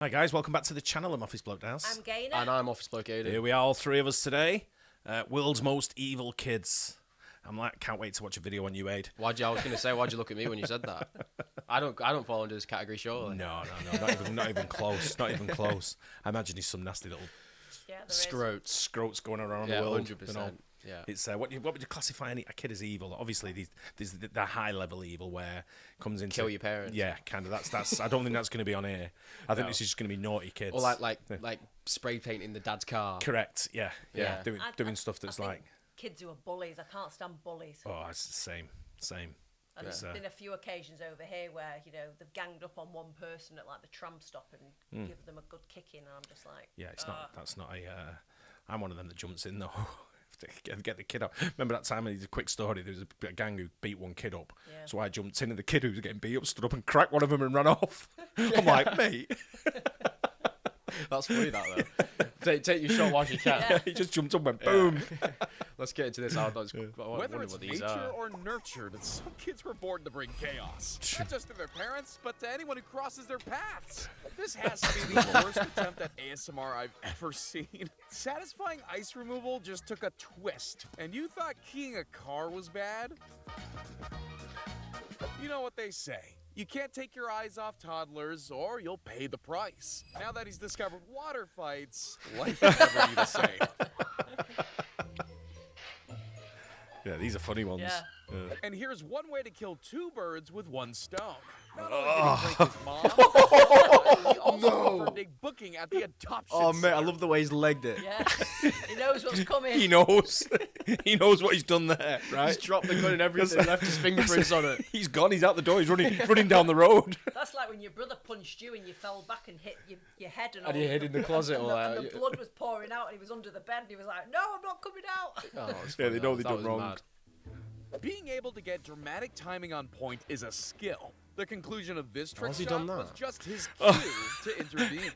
Hi guys, welcome back to the channel. I'm Office Bloke Daz. I'm Gaynor. And I'm Office Bloke Aidan. Here we are, all three of us today. World's most evil kids. Can't wait to watch a video on you, Aid. I was going to say, why'd you look at me when you said that? I don't fall under this category, surely. No, not even close. Not even close. I imagine he's some nasty little scroats going around the world. 100%. You know? Yeah. It's what would you classify a kid as evil? Obviously, there's the high level evil where it comes into Kill your parents. Yeah, kind of. That's. I don't think that's going to be on here. I think this is just going to be naughty kids. Or like spray painting the dad's car. Correct. Yeah. Yeah. Doing stuff that's like kids who are bullies. I can't stand bullies. Oh, it's the same. And there's been a few occasions over here where, you know, they've ganged up on one person at like the tram stop and give them a good kicking, and I'm just like, yeah, it's not. That's not a. I'm one of them that jumps in though. to get the kid out. Remember that time? It's a quick story. There was a gang who beat one kid up. Yeah. So I jumped in, and the kid who was getting beat up stood up and cracked one of them and ran off. I'm like, mate. That's funny, that though. Take your shot while you can. Yeah, he just jumped up and went boom. Let's get into this. Whether it's nature or nurtured, some kids were born to bring chaos. Not just to their parents, but to anyone who crosses their paths. This has to be the worst attempt at ASMR I've ever seen. Satisfying ice removal just took a twist, and you thought keying a car was bad? You know what they say. You can't take your eyes off toddlers, or you'll pay the price. Now that he's discovered water fights, life will never be the same. Yeah, these are funny ones. Yeah. And here's one way to kill two birds with one stone. Not only did he break his mom, he also offered a booking at the adoption Oh, mate, center. I love the way he's legged it. yeah, he knows what's coming. He knows. He knows what he's done there, right? He's dropped the gun and everything, left his fingerprints on it. He's gone. He's out the door. He's running down the road. That's like when your brother punched you and you fell back and hit your head and all. And you hid in the closet and or and the blood was pouring out and he was under the bed and he was like, "No, I'm not coming out." Oh, Yeah, they know they've done wrong. Mad. Being able to get dramatic timing on point is a skill. The conclusion of this trick How's he shot done that? was just his cue to intervene.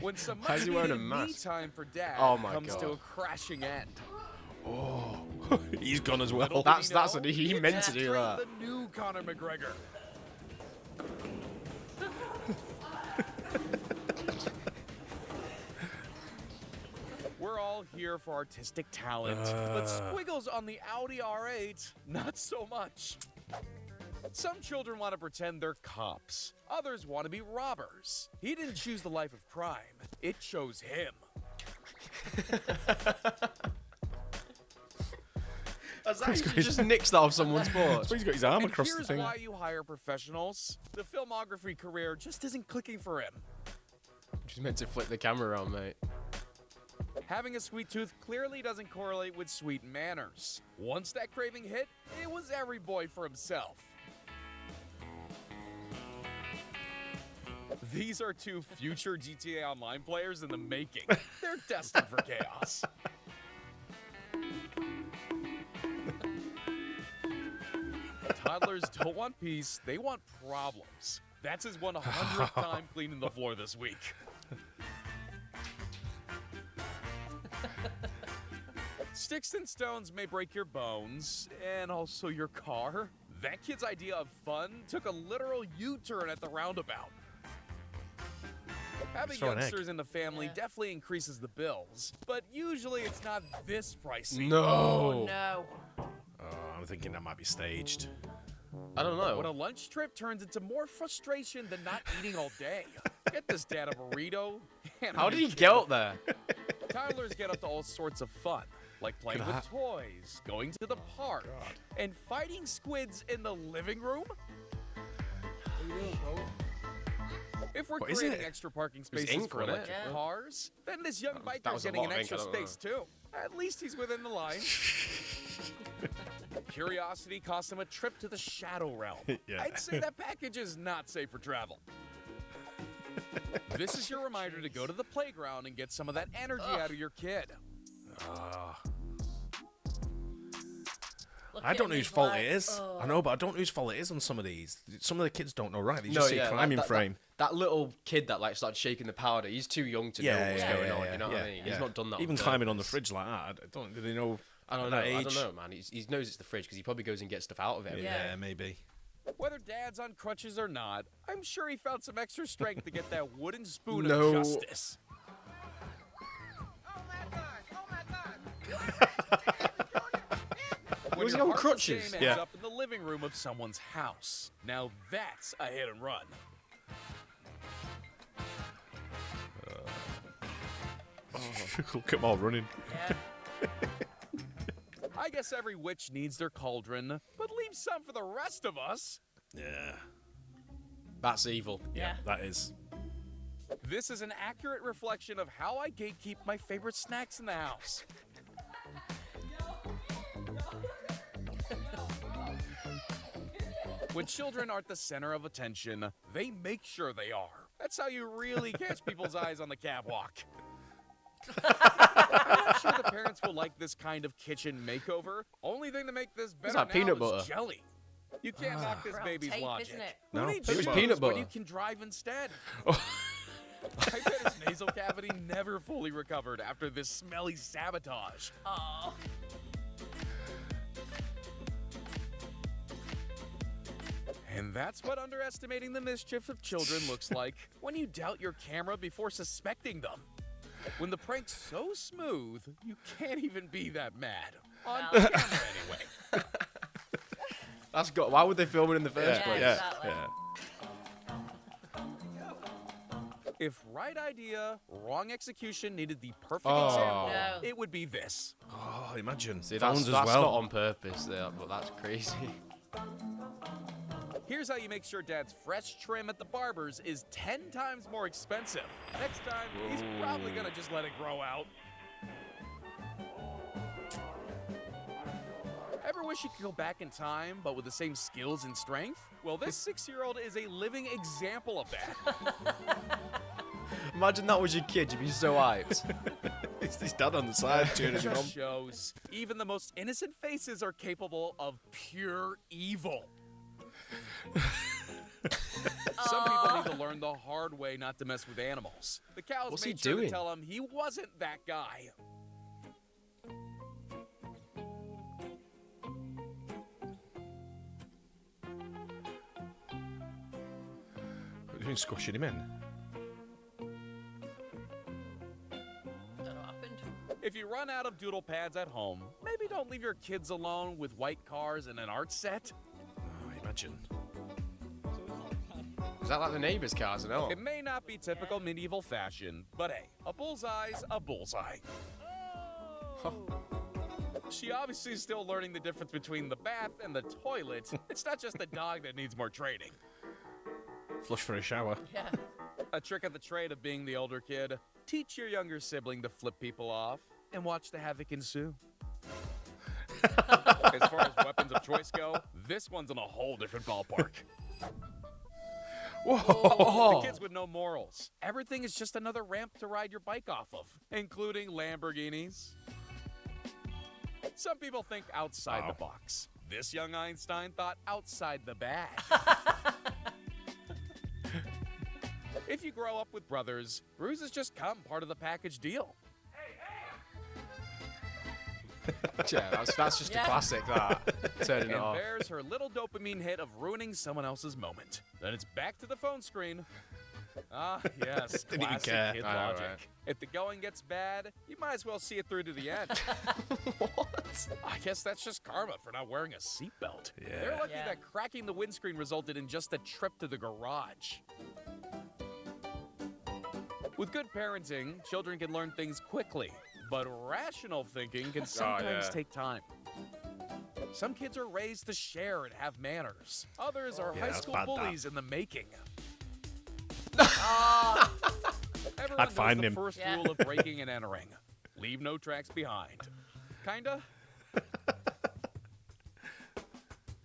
When some Why is he wearing a much-needed me mask? time for dad Oh my comes God. to a crashing end. Oh, he's gone as well. Little did That's know, he meant to do that. The new Conor McGregor. We're all here for artistic talent, but Squiggles on the Audi R8, not so much. Some children want to pretend they're cops. Others want to be robbers. He didn't choose the life of crime. It chose him. That's actually just nicks that off someone's porch. He's got his arm And across the here's thing. why you hire professionals. The filmography career just isn't clicking for him. Just meant to flip the camera around, mate. Having a sweet tooth clearly doesn't correlate with sweet manners. Once that craving hit, it was every boy for himself. These are two future GTA Online players in the making. They're destined for chaos. Toddlers don't want peace, they want problems. That's his 100th time cleaning the floor this week. Sticks and stones may break your bones, and also your car. That kid's idea of fun took a literal U-turn at the roundabout. Having Throw an egg. youngsters in the family definitely increases the bills, but usually it's not this pricey. No. Oh no. Oh, I'm thinking that might be staged. I don't know. When a lunch trip turns into more frustration than not eating all day. Get this dad a burrito. And How did he get up there? Toddlers get up to all sorts of fun, like playing with toys, going to the park, and fighting squids in the living room. If we're What is creating it? extra parking was spaces ink, for wasn't it? electric Yeah. cars, then this young That biker's was a getting lot an of ink, extra I don't know. space too. At least he's within the line. Curiosity cost him a trip to the Shadow Realm. Yeah. I'd say that package is not safe for travel. This is your reminder to go to the playground and get some of that energy out of your kid. Look I at don't him, know whose he's fault like, it is. "Oh." I know, but I don't know whose fault it is on some of these. Some of the kids don't know right. They just see a climbing frame. That little kid that like started shaking the powder, he's too young to know what's going on. You know what I mean? He's not done that. Even on climbing on the purpose. fridge like that. I don't. Do they know? I don't at know. that I age? don't know, man. He knows it's the fridge because he probably goes and gets stuff out of it. every day. Yeah, maybe. Whether Dad's on crutches or not, I'm sure he found some extra strength to get that wooden spoon No. of justice. Was he your on heartless crutches? game ends up in the living room of someone's house. Now that's a hit and run. Look at them all running. Yeah. I guess every witch needs their cauldron, but leave some for the rest of us. Yeah. That's evil. Yeah, that is. This is an accurate reflection of how I gatekeep my favorite snacks in the house. When children aren't the center of attention, they make sure they are. That's how you really catch people's eyes on the catwalk. I'm not sure the parents will like this kind of kitchen makeover. Only thing to make this better that, now peanut is butter? jelly. You can't knock this Brown baby's tape, logic. isn't it? No, Who needs it was shoes peanut when butter. you can drive instead? I bet his nasal cavity never fully recovered after this smelly sabotage. Oh. And that's what underestimating the mischief of children looks like when you doubt your camera before suspecting them. When the prank's so smooth, you can't even be that mad. On Well. camera, anyway. That's got. Why would they film it in the first Yeah. place? Yeah, Exactly. yeah. If right idea, wrong execution needed the perfect Oh. example, No. it would be this. Oh, imagine. See, that's Phones as not well. on purpose, there, but that's crazy. Here's how you make sure Dad's fresh trim at the barber's is 10 times more expensive. Next time, he's probably gonna just let it grow out. Ever wish you could go back in time, but with the same skills and strength? Well, this 6-year-old is a living example of that. Imagine that was your kid, you'd be so hyped. It's his dad on the side cheering him on. Just shows even the most innocent faces are capable of pure evil. Some people need to learn the hard way not to mess with animals. The cows What's made he sure doing? to tell him he wasn't that guy. What are you doing, squashing him in? Don't know what happened. If you run out of doodle pads at home, maybe don't leave your kids alone with white cars and an art set. Oh, imagine. Is that like the neighbours' cars and all? It may not be typical medieval fashion, but hey, a bullseye's a bullseye. She obviously is still learning the difference between the bath and the toilet. It's not just the dog that needs more training. Flush for a shower. Yeah. A trick of the trade of being the older kid. Teach your younger sibling to flip people off and watch the havoc ensue. As far as weapons of choice go, this one's in a whole different ballpark. Whoa! The kids with no morals. Everything is just another ramp to ride your bike off of, including Lamborghinis. Some people think outside the box. This young Einstein thought outside the bag. If you grow up with brothers, bruises just come part of the package deal. Yeah, that's just a classic, that. Turning it And off. there's her little dopamine hit of ruining someone else's moment. Then it's back to the phone screen. Ah, yes, Didn't even classic care. kid I know, logic. right? If the going gets bad, you might as well see it through to the end. What? I guess that's just karma for not wearing a seatbelt. Yeah. They're lucky Yeah. that cracking the windscreen resulted in just a trip to the garage. With good parenting, children can learn things quickly, but rational thinking can sometimes yeah. take time. Some kids are raised to share and have manners. Others are Yeah, high that's school bad, that. bullies in the making. Everyone I'd knows find the him. first Yeah. rule of breaking and entering. Leave no tracks behind. Kinda?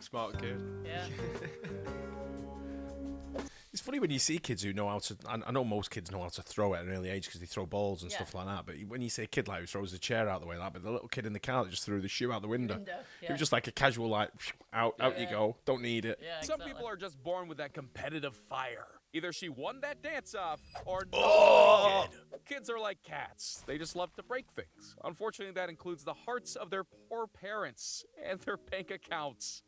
Smart kid. Yeah. It's funny when you see kids who know how to. I know most kids know how to throw at an early age because they throw balls and Yeah. stuff like that. But when you see a kid like who throws the chair out the way, like, but the little kid in the car that just threw the shoe out the window, it Yeah. was just like a casual like, out you Yeah. go, don't need it. Yeah, Some exactly. people are just born with that competitive fire. Either she won that dance off, or no Oh! one did. Kids are like cats. They just love to break things. Unfortunately, that includes the hearts of their poor parents and their bank accounts.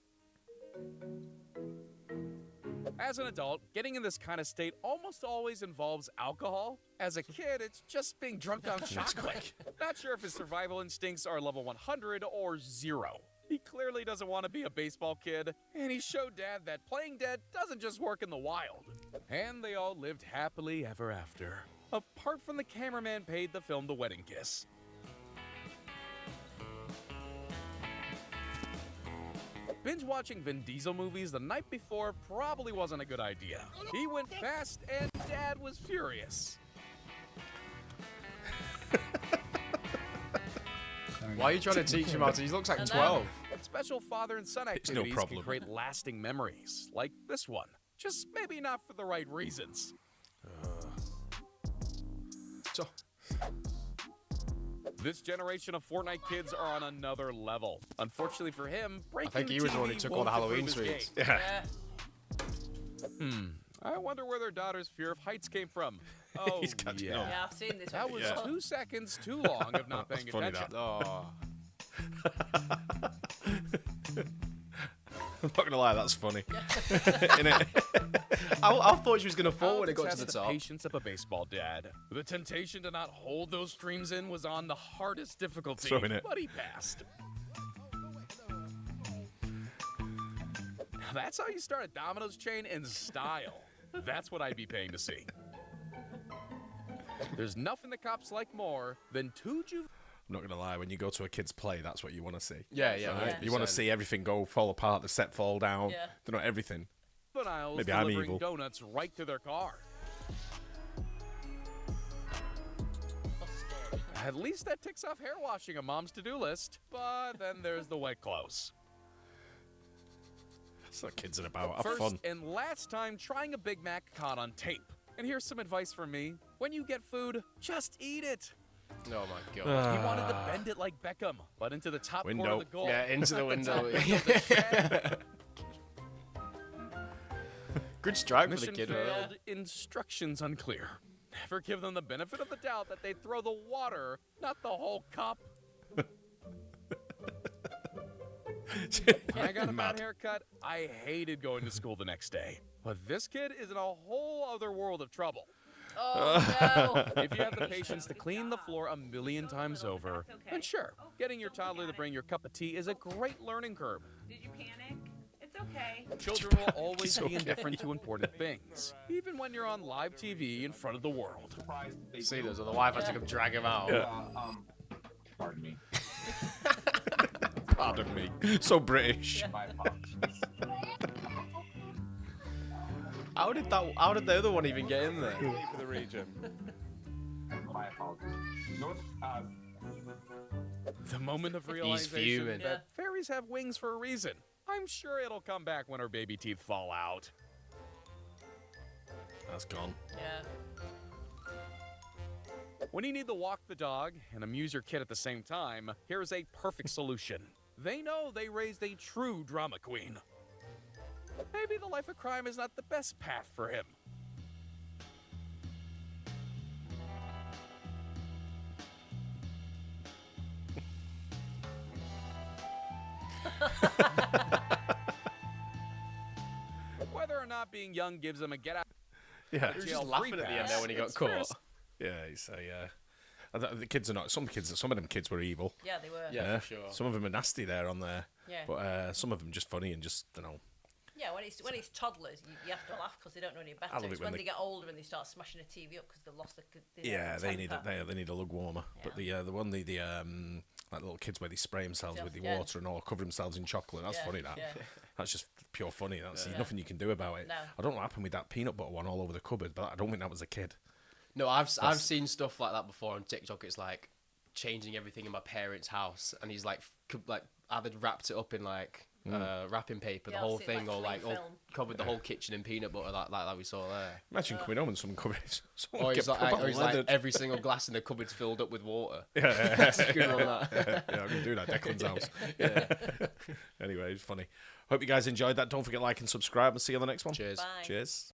As an adult, getting in this kind of state almost always involves alcohol. As a kid, it's just being drunk on chocolate. Not sure if his survival instincts are level 100 or 0. He clearly doesn't want to be a baseball kid, and he showed Dad that playing dead doesn't just work in the wild. And they all lived happily ever after. Apart from the cameraman paid the film the wedding kiss. Binge watching Vin Diesel movies the night before probably wasn't a good idea. He went fast and Dad was furious. Why are you trying to teach him how to? He looks like 12. Special father and son activities can create lasting memories, like this one. Just maybe not for the right reasons. This generation of Fortnite kids are on another level. Unfortunately for him, breaking I think he was the one who took all the Halloween sweets. Yeah. I wonder where their daughter's fear of heights came from. Oh, He's catching yeah. up. Yeah, I've seen this. That was 2 seconds too long of not paying funny, attention. that. Oh. I'm not gonna lie, that's funny. Innit? I thought she was going to fall when it got Alex to the has top. The patience of a baseball dad. The temptation to not hold those streams in was on the hardest difficulty, Throwing it. but he passed. That's how you start a dominoes chain in style. That's what I'd be paying to see. There's nothing the cops like more than 2 I'm not gonna lie, when you go to a kid's play, that's what you want to see. Yeah. Yeah. You want to see everything go fall apart, the set fall down. Yeah. They're not everything. juveniles Maybe I'm delivering evil. donuts right to their car. At least that ticks off hair washing a mom's to-do list. But then there's the wet clothes. That's what kids are about. Have First fun. and last time trying a Big Mac caught on tape. And here's some advice from me. When you get food, just eat it. Oh my god. He wanted to bend it like Beckham, but into the top corner Window. of the goal. Yeah, into the window. Good strike for the Mission kid. failed, instructions unclear. Never give them the benefit of the doubt that they throw the water, not the whole cup. When I got a bad haircut, I hated going to school the next day. But this kid is in a whole other world of trouble. Oh, no. If you have the patience to clean the floor a million times over, then sure, getting your toddler to bring your cup of tea is a great learning curve. Did you panic? It's okay. Children will always be indifferent to important things, even when you're on live TV in front of the world. See, those are the wife has to come drag him out. Pardon me. Pardon me. So British. My apologies. How did the other one even get in there? For the region. My apologies. The moment of realization fuming. that fairies have wings for a reason. I'm sure it'll come back when her baby teeth fall out. That's gone. Yeah. When you need to walk the dog and amuse your kid at the same time, here's a perfect solution. They know they raised a true drama queen. Maybe the life of crime is not the best path for him. Whether or not being young gives him a get out Yeah. of He was jail just laughing free at the end pass, there when he got it's caught. fair. Yeah, he's the kids are not. Some of them kids were evil. Yeah, they were. Yeah, for sure. Some of them are nasty there on there. Yeah. But some of them just funny and just Yeah, when it's toddlers, you have to laugh because they don't know any better. I love it It's when when they- they get older and they start smashing the TV up because they've lost the. Yeah, they need temper. they need a lug warmer. But the one the like little kids where they spray themselves with the Yeah. water and all cover themselves in chocolate. That's Yeah, funny. That yeah. that's just pure funny. That's Yeah. nothing you can do about it. No. I don't know what happened with that peanut butter one all over the cupboard, but I don't think that was a kid. No, I've seen stuff like that before on TikTok. It's like changing everything in my parents' house, and he's like either wrapped it up in like wrapping paper, Yeah, the I've whole seen, thing, like, or like cling all film. covered the whole kitchen in peanut butter, like we saw there. Imagine coming home and someone coming. Or he's like every single glass in the cupboard's filled up with water. Yeah, That's a good one, that. yeah, I'm gonna do that. Declan's house. Anyway, it's funny. Hope you guys enjoyed that. Don't forget to like and subscribe, and see you on the next one. Cheers. Bye. Cheers.